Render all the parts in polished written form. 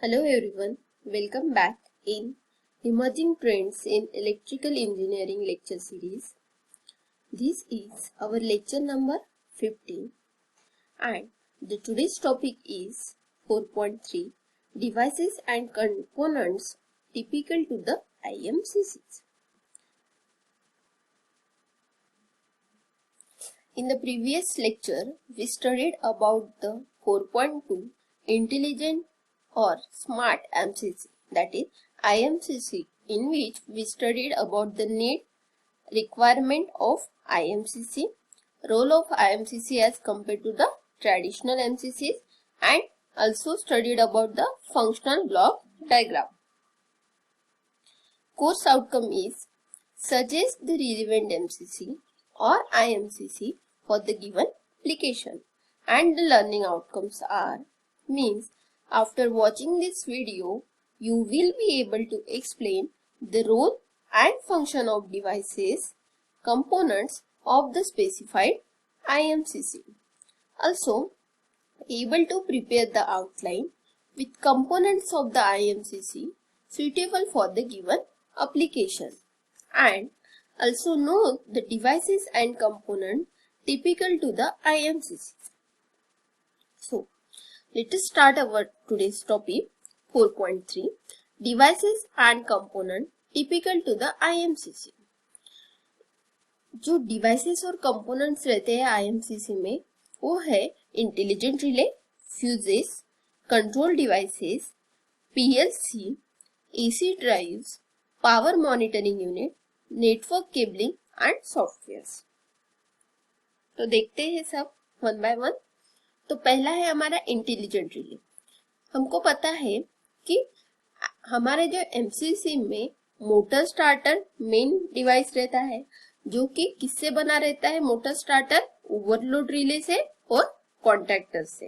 Hello everyone, welcome back in Emerging Trends in Electrical Engineering lecture series. This is our lecture number 15 and today's topic is 4.3 Devices and Components Typical to the IMCCs. In the previous lecture, we studied about the 4.2 Intelligent or Smart MCC, that is IMCC, in which we studied about the need, requirement of IMCC, role of IMCC as compared to the traditional MCCs, and also studied about the functional block diagram. Course outcome is suggest the relevant MCC or IMCC for the given application, and the learning outcomes are means after watching this video you will be able to explain the role and function of devices, components of the specified IMCC. Also able to prepare the outline with components of the IMCC suitable for the given application, and also know the devices and components typical to the IMCC. So, let us start our today's topic 4.3 Devices and Components Typical to the IMCC. जो devices और components रहते हैं आईएमसीसी में वो है intelligent relay, fuses, control devices, PLC, AC drives, power monitoring unit, network cabling and softwares. तो देखते हैं सब वन बाय वन. तो पहला है हमारा इंटेलिजेंट रिले. हमको पता है कि हमारे जो एमसीसी में मोटर स्टार्टर मेन डिवाइस रहता है, जो कि किससे बना रहता है मोटर स्टार्टर? ओवरलोड रिले से और कॉन्टैक्टर से.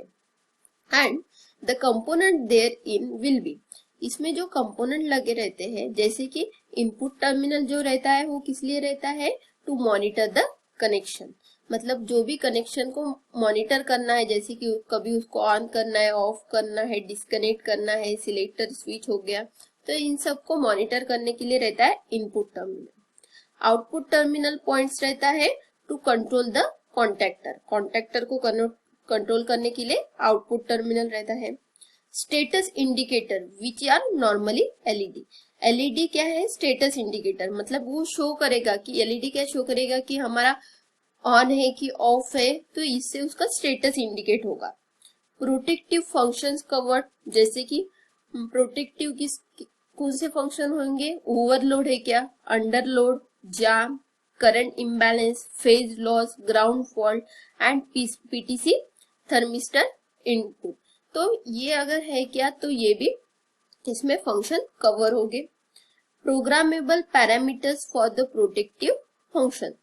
And the component therein will be, इसमें जो कंपोनेंट लगे रहते हैं जैसे कि इनपुट टर्मिनल जो रहता है वो किस लिए रहता है? To monitor the connection. मतलब जो भी कनेक्शन को मॉनिटर करना है, जैसे कि कभी उसको ऑन करना है, ऑफ करना है, डिस्कनेक्ट करना है, सिलेक्टर स्विच हो गया, तो इन सब को मॉनिटर करने के लिए रहता है input terminal. Output terminal points रहता है to control the contactor. Contactor को कंट्रोल करने के लिए आउटपुट टर्मिनल रहता है. Status indicator which are normally LED. LED क्या है? Status indicator. मतलब वो शो करेगा कि एलईडी क्या शो करेगा कि हमारा ऑन है कि ऑफ है, तो इससे उसका स्टेटस इंडिकेट होगा. प्रोटेक्टिव फंक्शंस कवर्ड, जैसे कि प्रोटेक्टिव किस कौन से फंक्शन होंगे? ओवरलोड है क्या, underload, jam, current imbalance, phase loss, ground fault and PTC thermistor input. तो ये अगर है क्या तो ये भी इसमें फंक्शन कवर हो गए. Programmable parameters for the protective function.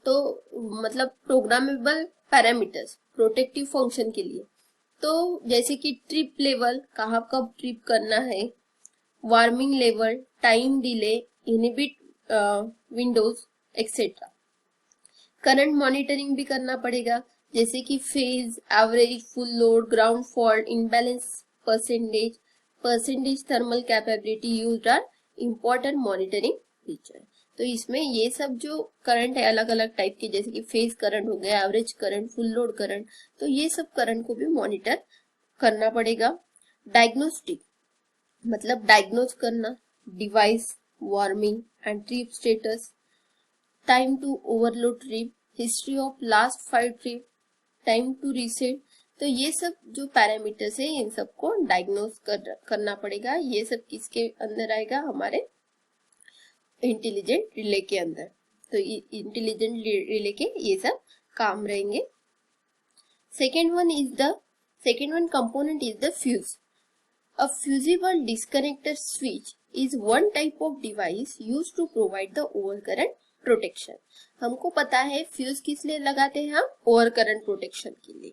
तो मतलब प्रोग्रामेबल पैरामीटर्स प्रोटेक्टिव फंक्शन के लिए, तो जैसे कि ट्रिप लेवल, कहाँ कब ट्रिप करना है, warning level, time delay, inhibit windows etcetera. Current monitoring भी करना पड़ेगा, जैसे कि phase, average, full load, ground fault, imbalance, percentage thermal capability used are important monitoring feature. तो इसमें ये सब जो करंट है अलग अलग टाइप के, जैसे कि फेज करंट हो गया, average current, full load current, तो ये सब करंट को भी मॉनिटर करना पड़ेगा. डायग्नोस्टिक मतलब डायग्नोज करना, device, warning and trip status, time to overload trip, history of last 5 trip, time to reset. तो ये सब जो पैरामीटर्स है इन सबको डायग्नोज करना पड़ेगा. ये सब किसके अंदर आएगा? हमारे इंटेलिजेंट रिले के अंदर. तो इंटेलिजेंट रिले के ये सब काम रहेंगे. Second one component is the fuse. A fusible disconnector switch is one type of device used to provide the overcurrent protection. हमको पता है फ्यूज किस लिए लगाते हैं हम? ओवरकरंट प्रोटेक्शन के लिए.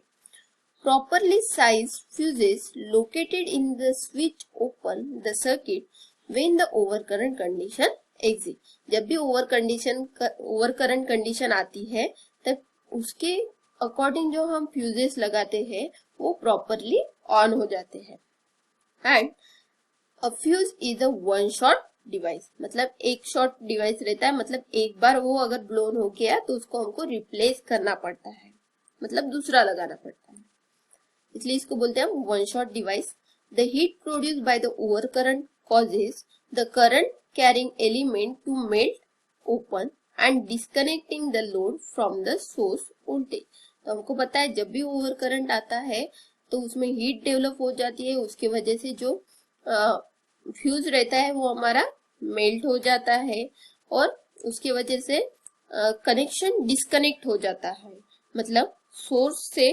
Properly sized fuses located in the switch open the circuit when the overcurrent condition exists. जब भी ओवरकरंट कंडीशन आती है तब उसके अकॉर्डिंग जो हम फ्यूजेस लगाते हैं वो प्रॉपरली ऑन हो जाते हैं. And a fuse is a one shot device, मतलब एक शॉट डिवाइस रहता है, मतलब एक बार वो अगर ब्लोन हो गया तो उसको हमको रिप्लेस करना पड़ता है, मतलब दूसरा लगाना पड़ता है, इसलिए इसको बोलते हैं one shot device. The heat produce by the over current causes the current carrying element to melt open and disconnecting the load from the source voltage. तो हमको पता है जब भी ओवर करंट आता है तो उसमें हीट डेवलप हो जाती है, उसके वजह से जो फ्यूज रहता है वो हमारा मेल्ट हो जाता है और उसके वजह से कनेक्शन डिस्कनेक्ट हो जाता है, मतलब सोर्स से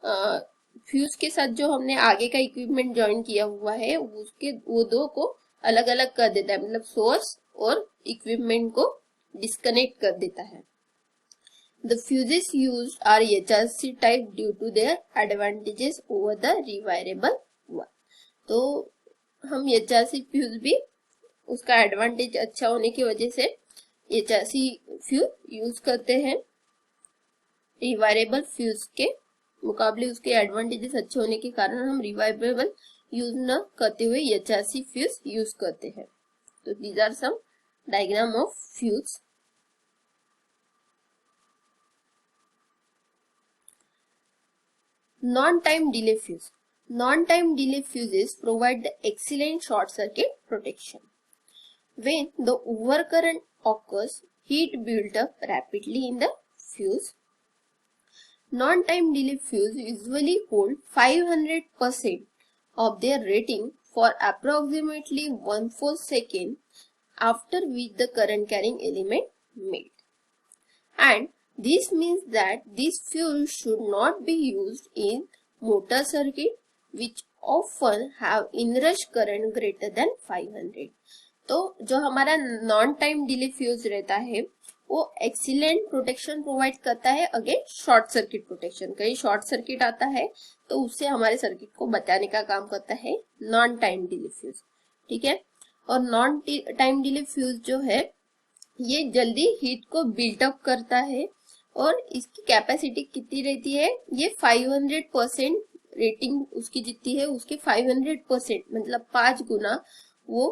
फ्यूज के साथ जो हमने आगे का इक्विपमेंट ज्वाइन किया हुआ है उसके वो दो को अलग अलग कर देता है, मतलब सोर्स और इक्विपमेंट को डिस्कनेक्ट कर देता है। The fuses used are HRC type due to their advantages over the rewirable one. तो हम HRC फ्यूज भी उसका एडवांटेज अच्छा होने की वजह से HRC फ्यूज यूज करते हैं। रिवायरेबल फ्यूज के मुकाबले उसके एडवांटेजेस अच्छे होने के कारण हम रिवायरेबल यूज न करते हुए HRC फ्यूज यूज करते हैं। तो these are some diagram of fuse. Non-time delay fuse. Non-time delay fuses provide the excellent short circuit protection. When the overcurrent occurs, heat builds up rapidly in the fuse. Non-time delay fuse usually hold 500% of their rating for approximately 1/4 second, after which the current carrying element melt. And this means that this fuse should not be used in motor circuit which often have inrush current greater than 500. तो जो हमारा non time delay fuse रहता है वो excellent protection provide करता है against short circuit protection. कहीं short circuit आता है तो उससे हमारे सर्किट को बचाने का काम करता है नॉन टाइम डिले फ्यूज, ठीक है। और नॉन टाइम डिले फ्यूज जो है ये जल्दी हीट को बिल्ट अप करता है और इसकी कैपेसिटी कितनी रहती है, ये 500% रेटिंग उसकी जितनी है उसके 500% मतलब 5 गुना वो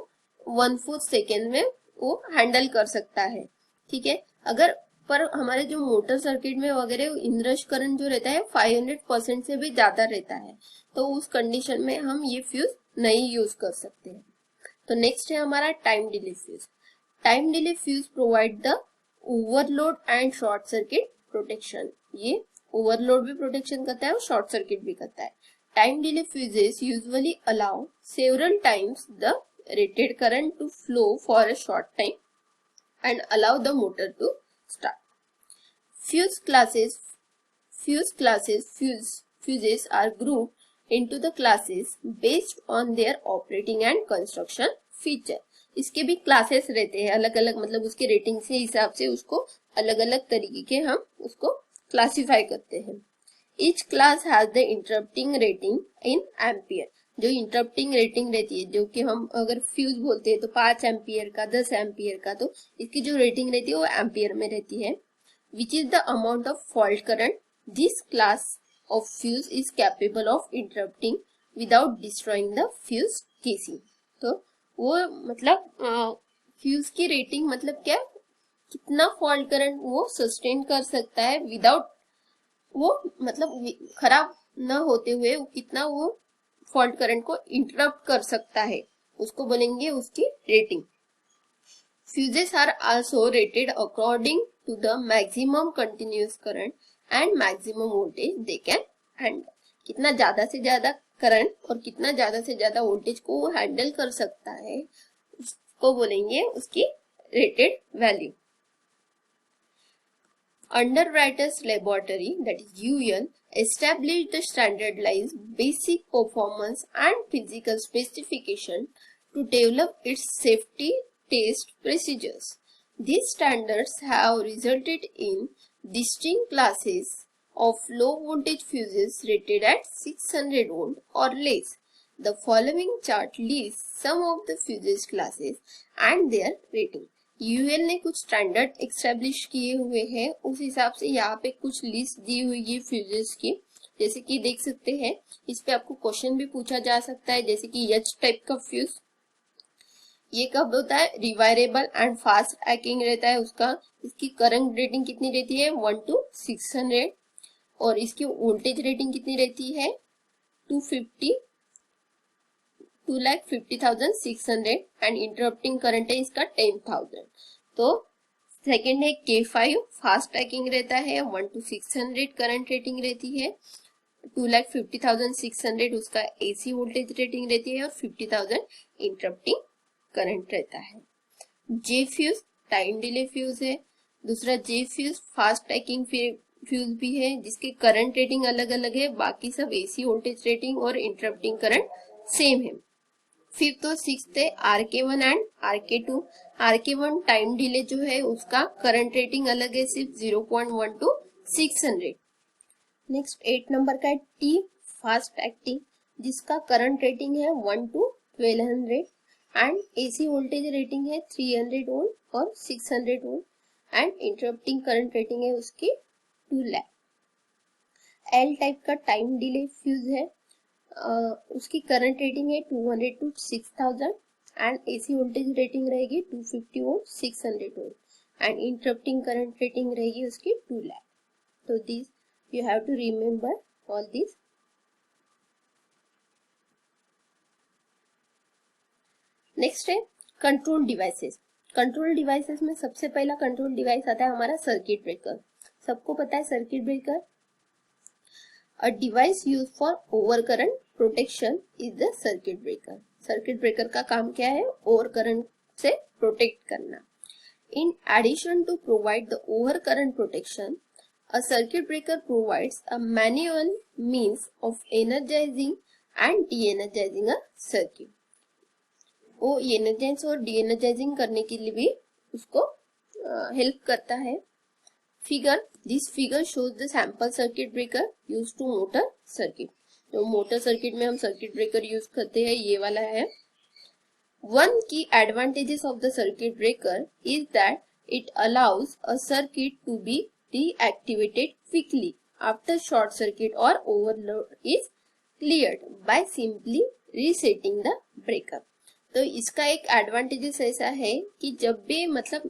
1/4 सेकेंड में वो हैंडल कर सकता है, ठीक है। अगर पर हमारे जो मोटर सर्किट में वगैरह इनरश करंट जो रहता है 500% से भी ज्यादा रहता है, तो उस कंडीशन में हम ये फ्यूज नहीं यूज कर सकते हैं। तो नेक्स्ट है हमारा time delay fuse. Time delay fuse provide the overload and short circuit protection. ये ओवरलोड भी प्रोटेक्शन करता है और शॉर्ट सर्किट भी करता है। Time delay fuses usually allow several times the rated current to flow for a short time and allow the motor to start. Fuses are grouped into the classes based on their operating and construction feature. इसके भी classes रहते हैं अलग अलग, मतलब उसके rating से हिसाब से उसको अलग अलग तरीके के हम उसको क्लासिफाई करते हैं। Each class has the interrupting rating in ampere. जो इंटरप्टिंग रेटिंग रहती है, जो कि हम अगर फ्यूज बोलते हैं तो 5 एम्पियर का, 10 एम्पियर का, तो इसकी जो रेटिंग रहती है वो एम्पियर में रहती है। Which is the amount of fault current this class of fuse is capable of interrupting without destroying the fuse casing. तो वो मतलब फ्यूज की रेटिंग मतलब क्या, कितना फॉल्ट करंट वो सस्टेन कर सकता है विदाउट वो मतलब खराब न होते हुए कितना वो फॉल्ट करंट को इंटरप्ट कर सकता है, उसको बोलेंगे उसकी rating. Fuses are also rated according to the maximum continuous current and maximum voltage they can handle. कितना ज्यादा से ज्यादा करंट और कितना ज्यादा से ज्यादा वोल्टेज को वो हैंडल कर सकता है उसको बोलेंगे उसकी rated value. Underwriters Laboratory, that is UL, established the standardized basic performance and physical specification to develop its safety test procedures. These standards have resulted in distinct classes of low voltage fuses rated at 600 volt or less. The following chart lists some of the fuses classes and their rating. UL ने कुछ standard एक्स्टेब्लिश किए हुए हैं, उस हिसाब से यहाँ पे कुछ लिस्ट दी हुई है फ्यूजेस की। जैसे कि देख सकते हैं इस पे आपको क्वेश्चन भी पूछा जा सकता है, जैसे कि एच टाइप का फ्यूज ये कब होता है, रिवायरेबल एंड फास्ट एक्टिंग रहता है उसका। इसकी करंट रेटिंग कितनी रहती है, 1 to 600, और इसकी वोल्टेज रेटिंग कितनी रहती है, 2,50,600, एंड इंटरप्टिंग करंट है इसका 10,000। तो सेकेंड है K5, फास्ट एक्टिंग रहता है, 1 to 600 करंट रेटिंग रहती है, 2,50,600 उसका AC वोल्टेज रेटिंग रहती है, और 50,000 इंटरप्टिंग करंट रहता है। J fuse time delay fuse है। दूसरा J fuse fast acting fuse भी है, जिसके करंट रेटिंग अलग अलग है, बाकी सब AC वोल्टेज रेटिंग और इंटरप्टिंग करंट सेम है। फिफ्थ और सिक्स्थ है RK1 and RK2। RK1 time delay जो है उसका करंट रेटिंग अलग है, सिर्फ 0.1 to 600। नेक्स्ट 8 नंबर का है T फास्ट एक्टिंग, जिसका करंट रेटिंग है 1 to 1200 and AC voltage rating है 300 वोल्ट और 600 volt and interrupting current rating है उसकी 2 लाख। L टाइप का टाइम डिले फ्यूज है, उसकी करंट रेटिंग है 200 to 6000 and AC voltage rating रहेगी 250 volt 600 volt and interrupting current rating रहेगी उसकी 2 लाख। तो this you have to remember all these. Next है कंट्रोल डिवाइसेस। कंट्रोल डिवाइसेस में सबसे पहला कंट्रोल डिवाइस आता है हमारा सर्किट ब्रेकर। सबको पता है circuit breaker, a device use for over current protection is the circuit breaker. Circuit breaker का काम क्या है, ओवर करंट से प्रोटेक्ट करना। In addition to provide the over current protection, a circuit breaker provides a manual means of energizing and de-energizing a circuit. वो energize और de-energizing करने के लिए भी उसको हेल्प करता है। This figure shows the sample circuit breaker use to motor circuit. जो मोटर सर्किट में हम सर्किट ब्रेकर यूज करते हैं ये वाला है। वन की advantages of the circuit breaker is that it allows a circuit to be deactivated quickly after short circuit or overload is cleared by simply resetting the breaker। तो इसका एक advantages ऐसा है कि जब भी मतलब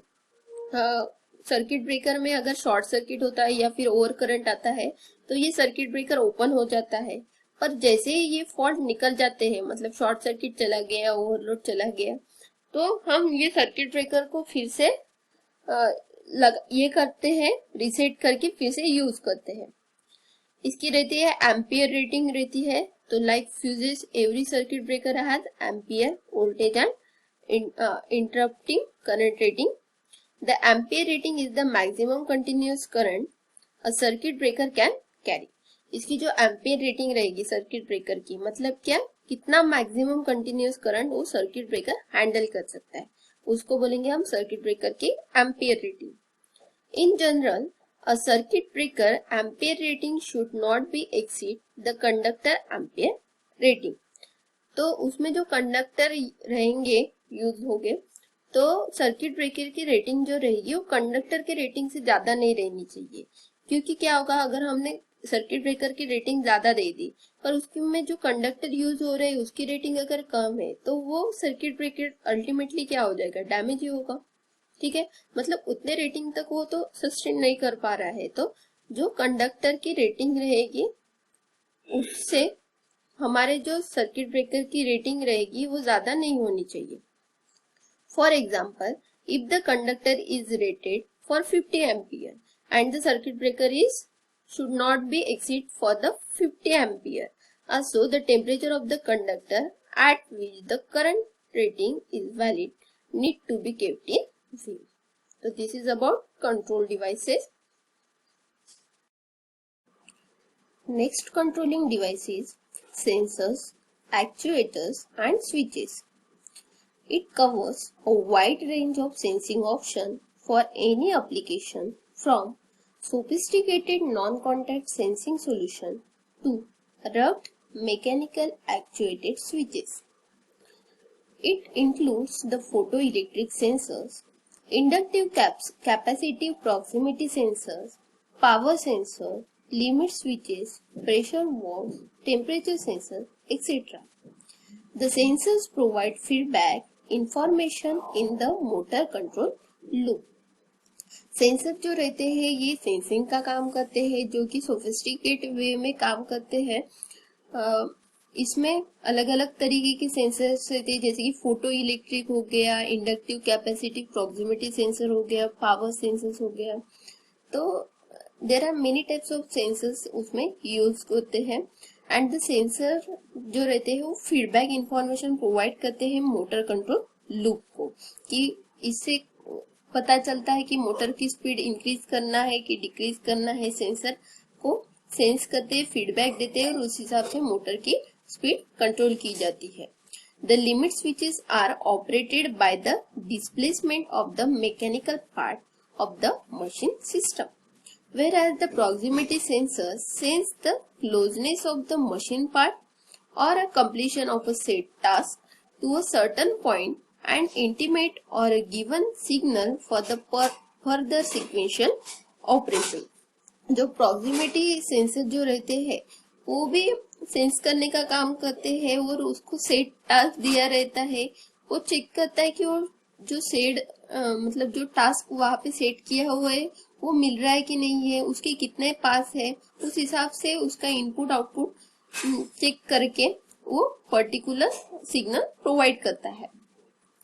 सर्किट ब्रेकर में अगर शॉर्ट सर्किट होता है या फिर ओवर करंट आता है तो ये सर्किट ब्रेकर ओपन हो जाता है, पर जैसे ही ये फॉल्ट निकल जाते हैं, मतलब शॉर्ट सर्किट चला गया, ओवरलोड चला गया, तो हम ये सर्किट ब्रेकर को फिर से ये करते हैं, रिसेट करके फिर से यूज करते हैं। इसकी रहती है एम्पियर रेटिंग रहती है। तो like fuses every circuit breaker has ampere voltage and interrupting current rating. The ampere rating is the maximum continuous current a circuit breaker can carry. इसकी जो एम्पियर रेटिंग रहेगी सर्किट ब्रेकर की, मतलब क्या, कितना मैक्सिमम कंटिन्यूअस करंट वो circuit breaker handle कर सकता है, उसको बोलेंगे हम सर्किट ब्रेकर की ampere rating. In general a circuit breaker ampere rating should not be exceed the conductor ampere rating. तो उसमें जो कंडक्टर रहेंगे यूज होंगे, तो सर्किट ब्रेकर की रेटिंग जो रहेगी वो कंडक्टर के रेटिंग से ज्यादा नहीं रहनी चाहिए। क्योंकि क्या होगा, अगर हमने सर्किट ब्रेकर की रेटिंग ज्यादा दे दी पर उसके में जो कंडक्टर यूज हो रहे हैं उसकी रेटिंग अगर कम है तो वो सर्किट ब्रेकर अल्टीमेटली क्या हो जाएगा, डैमेज ही होगा। ठीक है, मतलब उतने रेटिंग तक वो तो सस्टेन नहीं कर पा रहा है, तो जो कंडक्टर की रेटिंग रहेगी उससे हमारे जो सर्किट ब्रेकर की रेटिंग रहेगी वो ज्यादा नहीं होनी चाहिए। For example, if the conductor is rated for 50 ampere and the circuit breaker is should not be exceed for the 50 ampere. Also, the temperature of the conductor at which the current rating is valid need to be kept in view. So, this is about control devices. Next controlling device is sensors, actuators and switches. It covers a wide range of sensing options for any application, from sophisticated non-contact sensing solution to rugged mechanical actuated switches. It includes the photoelectric sensors, inductive capacitive proximity sensors, power sensor, limit switches, pressure valves, temperature sensors, etc. The sensors provide feedback information in the motor control loop. Sensor जो रहते हैं ये sensing का काम करते हैं, जो कि सोफिस्टिकेट वे में काम करते हैं। इसमें अलग अलग तरीके के सेंसर्स रहते हैं, जैसे कि फोटो इलेक्ट्रिक हो गया, इंडक्टिव कैपेसिटिव प्रॉक्सिमिटी सेंसर हो गया, पावर सेंसर्स हो गया। तो there are many types of sensors उसमें यूज होते हैं। एंड द सेंसर जो रहते हैं वो फीडबैक इंफॉर्मेशन प्रोवाइड करते हैं मोटर कंट्रोल लूप को, कि इससे पता चलता है कि मोटर की स्पीड इंक्रीज करना है कि डिक्रीज करना है। सेंसर को सेंस करते हैं, फीडबैक देते हैं और उस हिसाब से मोटर की स्पीड कंट्रोल की जाती है। The limit switches are operated by the displacement of the mechanical part of the machine system, whereas the proximity sensors sense the closeness of the machine part or a completion of a set task to a certain point and intimate or a given signal for the further sequential operation. जो proximity sensor जो रहते हैं वो भी sense करने का काम करते हैं और उसको सेट टास्क दिया रहता है। वो चेक करता है कि वो जो सेट मतलब जो टास्क वहां पे सेट किया हुआ है वो मिल रहा है कि नहीं है, उसके कितने पास है, उस हिसाब से उसका इनपुट आउटपुट चेक करके वो पर्टिकुलर सिग्नल प्रोवाइड करता है।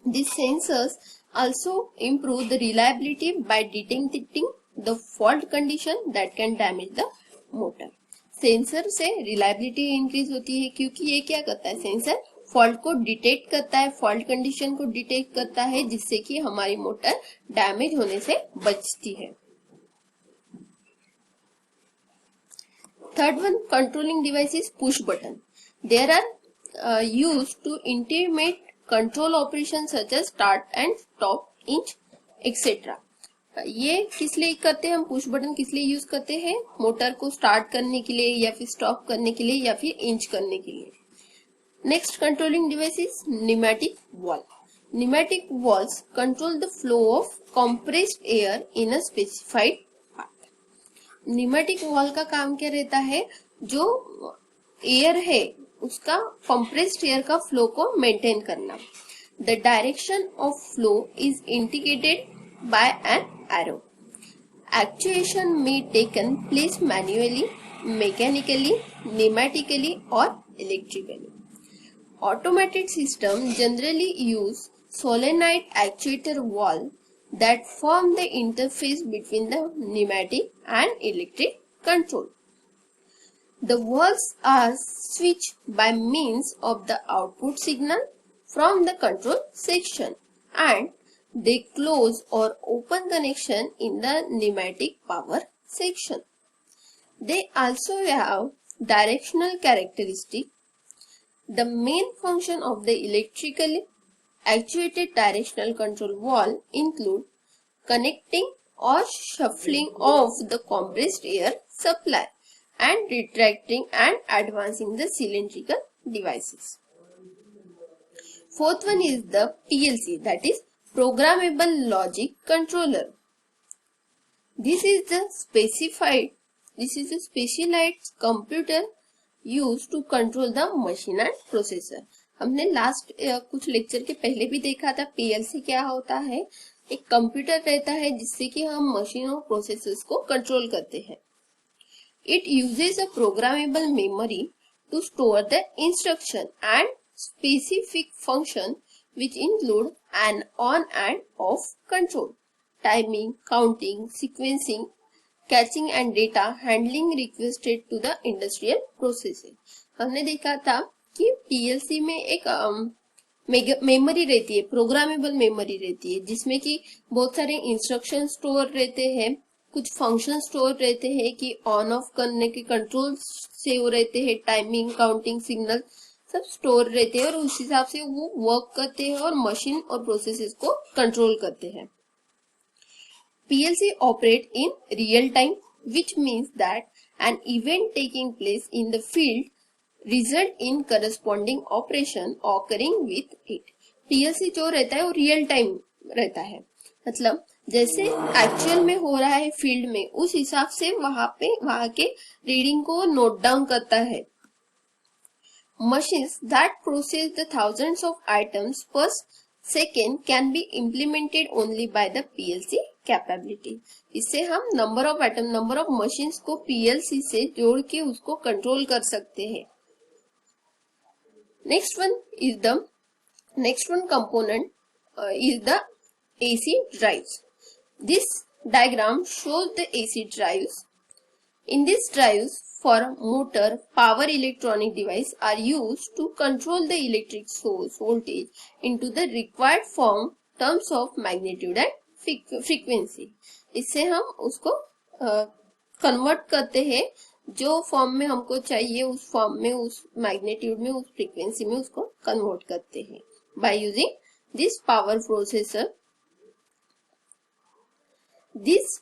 This sensors also improve the reliability by detecting the fault condition that can damage the motor. Sensor से रिलायबिलिटी इंक्रीज होती है क्योंकि ये क्या करता है, सेंसर फॉल्ट को डिटेक्ट करता है, फॉल्ट कंडीशन को डिटेक्ट करता है, जिससे कि हमारी मोटर डैमेज होने से बचती है। Third one, controlling device is push button. There are used to intimate control operation such as start and stop, inch etcetera. ये किस लिए करते हैं हम, पुश बटन किस लिए यूज करते हैं, मोटर को स्टार्ट करने के लिए या फिर स्टॉप करने के लिए या फिर इंच करने के लिए। Next controlling device is pneumatic valve. Pneumatic valves control the flow of compressed air in a specified path. Pneumatic valve का काम क्या रहता है, जो एयर है उसका कंप्रेस्ड एयर का फ्लो को मेंटेन करना। The direction of flow is indicated by an arrow. Actuation may taken place manually, mechanically, pneumatically or electrically. Automated system generally use solenoid actuator valve that form the interface between the pneumatic and electric control. The valves are switched by means of the output signal from the control section and they close or open connection in the pneumatic power section. They also have directional characteristic. The main function of the electrically actuated directional control valve include connecting or shuffling off the compressed air supply and retracting and advancing the cylindrical devices. Fourth one is the PLC, that is Programmable Logic Controller. This is a specialized computer used to control the machine and processor. हमने last कुछ lecture के पहले भी देखा था PLC क्या होता है। एक कंप्यूटर रहता है जिससे कि हम मशीन और प्रोसेसर्स को कंट्रोल करते हैं। It uses a programmable memory to store the instruction and specific function which include an on and off control, timing, counting, sequencing, catching and data handling requested to the industrial processes. हमने देखा था कि PLC में एक memory रहती है, programmable memory रहती है, जिसमें कि बहुत सारे इंस्ट्रक्शन स्टोर रहते हैं, कुछ फंक्शन स्टोर रहते हैं कि ऑन ऑफ करने के कंट्रोल से वो रहते हैं, टाइमिंग, काउंटिंग, सिग्नल सब स्टोर रहते हैं और उस हिसाब से वो वर्क करते हैं और मशीन और प्रोसेसेस को कंट्रोल करते हैं। PLC operate in real time, which means that an event taking place in the field result in corresponding operation occurring with it. PLC जो रहता है वो रियल टाइम रहता है, मतलब जैसे एक्चुअल में हो रहा है फील्ड में उस हिसाब से वहां के रीडिंग को नोट डाउन करता है। Machines that process the thousands of items per second, can be implemented only by the PLC capability. इससे हम number of atom, number of machines को पीएलसी से जोड़ के उसको कंट्रोल कर सकते हैं। Next one component is the AC drives. This diagram shows the AC drives. In these drives, for motor, power electronic device are used to control the electric source voltage into the required form, terms of magnitude and frequency. इससे हम उसको convert करते हैं, जो form में हमको चाहिए उस फॉर्म में, उस मैग्नीट्यूड में, उस फ्रीक्वेंसी में उसको कन्वर्ट करते हैं by using this power processor. This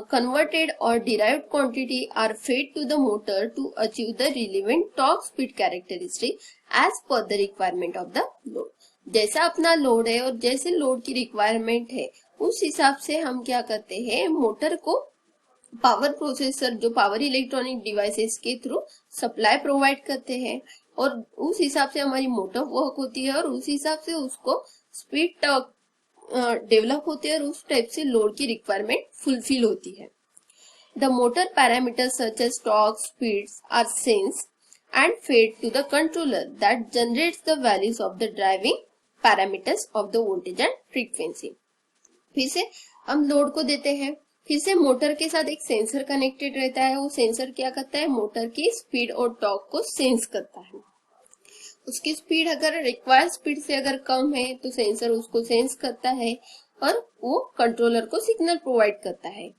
converted or derived quantity are fed to the motor to achieve the relevant torque speed characteristic as per the requirement of the load. जैसा अपना load है और जैसे load की requirement है उस हिसाब से हम क्या करते हैं, मोटर को पावर प्रोसेसर, जो पावर इलेक्ट्रॉनिक डिवाइसेस के थ्रू सप्लाई प्रोवाइड करते हैं और उस हिसाब से हमारी मोटर वर्क होती है और उस हिसाब से उसको स्पीड डेवलप होती है और उस टाइप से लोड की रिक्वायरमेंट फुलफिल होती है। The motor parameters such as torque, speeds are sensed and fed to the controller that generates the values of the driving parameters of the voltage and frequency. फिर से हम load को देते हैं, फिर से मोटर के साथ एक सेंसर कनेक्टेड रहता है। वो सेंसर क्या करता है, मोटर की स्पीड और टॉर्क को सेंस करता है। उसकी स्पीड अगर रिक्वायर्ड स्पीड से अगर कम है तो सेंसर उसको सेंस करता है और वो कंट्रोलर को सिग्नल प्रोवाइड करता है।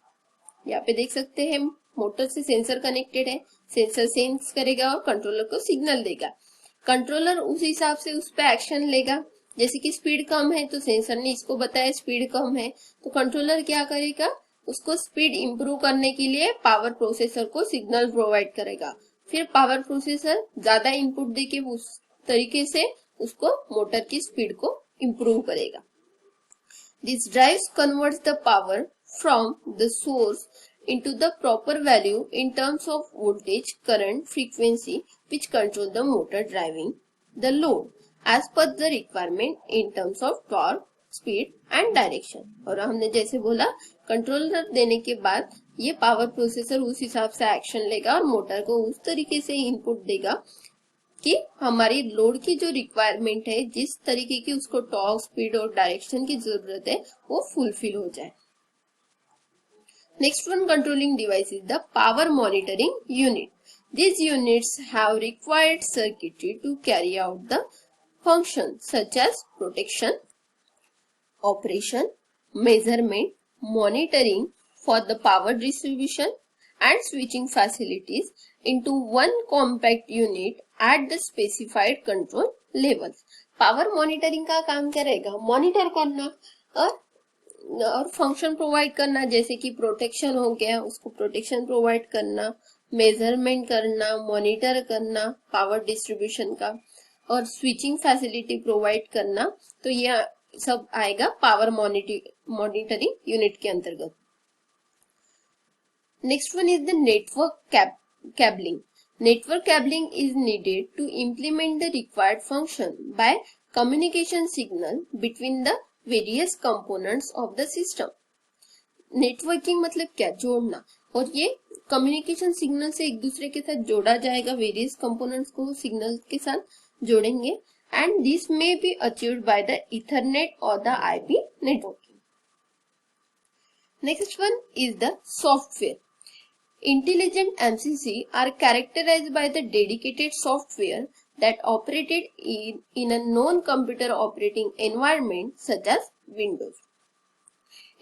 यहाँ पे देख सकते हैं मोटर से सेंसर कनेक्टेड है, सेंसर सेंस करेगा और कंट्रोलर को सिग्नल देगा। कंट्रोलर उस हिसाब से उस पर एक्शन लेगा। जैसे कि स्पीड कम है तो सेंसर ने इसको बताया स्पीड कम है, तो कंट्रोलर क्या करेगा, उसको स्पीड इंप्रूव करने के लिए पावर प्रोसेसर को सिग्नल प्रोवाइड करेगा। फिर पावर प्रोसेसर ज्यादा इनपुट देके उस तरीके से उसको मोटर की स्पीड को इंप्रूव करेगा। This drives converts the power from the source into the proper value in terms of voltage, current, frequency which control the motor driving the load as per the requirement in terms of torque, speed and direction. और हमने जैसे बोला controller देने के बाद ये power processor उस हिसाब से एक्शन लेगा और मोटर को उस तरीके से इनपुट देगा कि हमारी लोड की जो रिक्वायरमेंट है, जिस तरीके की उसको टॉर्क, स्पीड और डायरेक्शन की जरूरत है वो फुलफिल हो जाए। Next one controlling device is the power monitoring unit. These units have required circuitry to carry out the functions such as protection, operation, measurement, monitoring for the power distribution and switching facilities into one compact unit at the specified control levels. Power monitoring का काम क्या रहेगा, monitor करना और function provide करना, जैसे कि protection हो गया, उसको प्रोटेक्शन प्रोवाइड करना, मेजरमेंट करना, मॉनिटर करना पावर डिस्ट्रीब्यूशन का और स्विचिंग फैसिलिटी प्रोवाइड करना। तो ये सब आएगा पावर मॉनिटरिंग यूनिट के अंतर्गत। Next one is the network cabling. Network cabling is needed to implement the required function by communication signal between the various components of the system. Networking मतलब क्या, जोड़ना, और ये कम्युनिकेशन सिग्नल से एक दूसरे के साथ जोड़ा जाएगा, वेरियस कंपोनेंट्स को सिग्नल के साथ जोड़ेंगे and this may be achieved by the Ethernet और the IP networking. Next one is the software. Intelligent MCC are characterized by the dedicated software that operated in a non-computer operating environment such as Windows.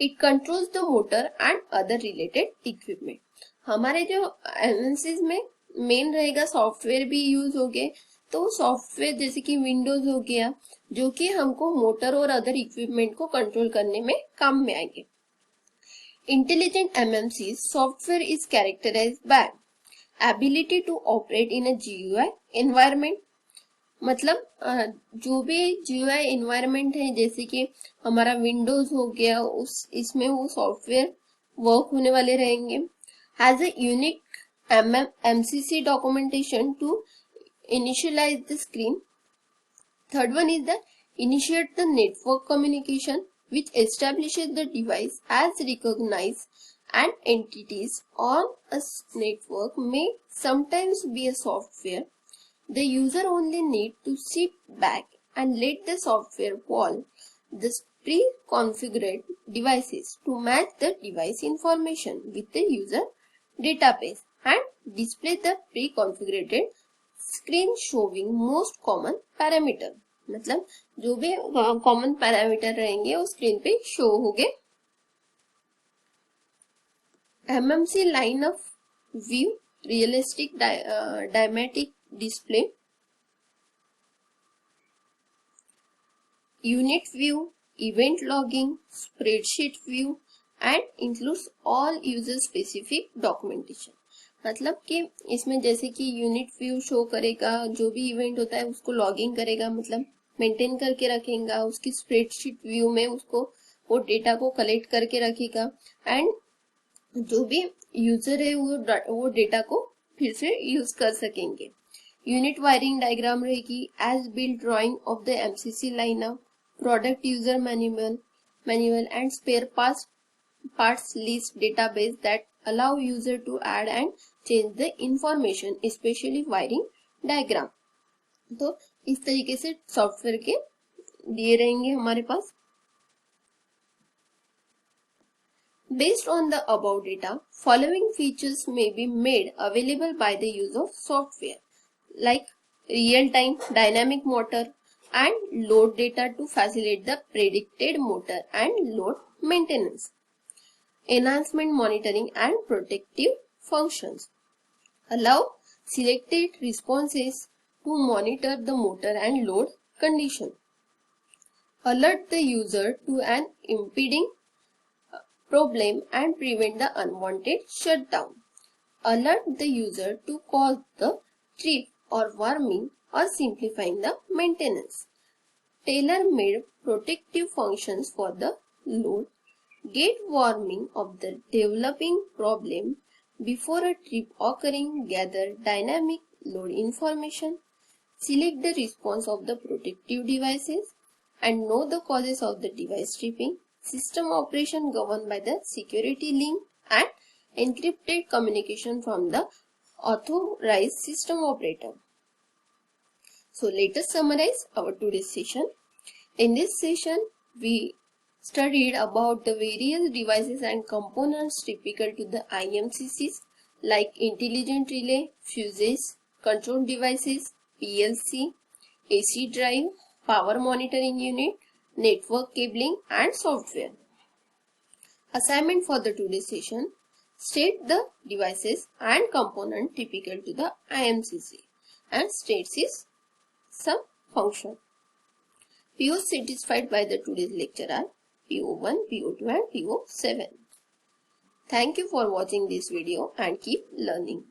It controls the motor and other related equipment. हमारे जो MCCs में main रहेगा software भी use हो गए, तो software जैसे कि विंडोज हो गया जो कि हमको मोटर और अदर इक्विपमेंट को कंट्रोल करने में काम में आएंगे। Intelligent MCC software is characterized by ability to operate in a GUI environment. मतलब जो भी GUI environment है, जैसे कि हमारा विंडोज हो गया, इसमें वो सॉफ्टवेयर वर्क होने वाले रहेंगे। Has a unique MCC documentation to initialize the screen. Third one is the initiate the network communication which establishes the device as recognized, and entities on a network may sometimes be a software. The user only need to sit back and let the software call the pre-configured devices to match the device information with the user database and display the pre-configured screen showing most common parameter. मतलब जो भी common parameter रहेंगे वो screen पे show होंगे. MMC line of view, realistic dynamic display, unit view, event logging, spreadsheet view and includes all user specific documentation. मतलब कि इसमें जैसे कि यूनिट व्यू शो करेगा, जो भी इवेंट होता है उसको लॉगिंग करेगा, मतलब मेंटेन करके रखेगा, उसकी स्प्रेडशीट व्यू में उसको वो डेटा को कलेक्ट करके रखेगा एंड जो भी यूजर है वो डेटा को फिर से यूज कर सकेंगे. यूनिट वायरिंग डायग्राम रहेगी, as build drawing of the MCC lineup, product user manual and spare parts list database that allow user to add and change the information, especially wiring diagram. तो इस तरीके से software के दिए रहेंगे हमारे पास. Based on the above data, following features may be made available by the use of software like real-time dynamic motor and load data to facilitate the predicted motor and load maintenance. Enhancement monitoring and protective functions allow selected responses to monitor the motor and load condition. Alert the user to an impeding problem and prevent the unwanted shutdown. Alert the user to cause the trip or warming or simplifying the maintenance. Tailor-made protective functions for the load. Get warning of the developing problem before a trip occurring. Gather dynamic load information. Select the response of the protective devices and know the causes of the device tripping. System operation governed by the security link and encrypted communication from the authorized system operator. So let us summarize our today's session. In this session, we studied about the various devices and components typical to the IMCCs like intelligent relay, fuses, control devices, PLC, AC drive, power monitoring unit, network cabling and software. Assignment for the today's session: state the devices and component typical to the IMCC and states its some function. POs satisfied by the today's lecture are PO1, PO2 and PO7. Thank you for watching this video and keep learning.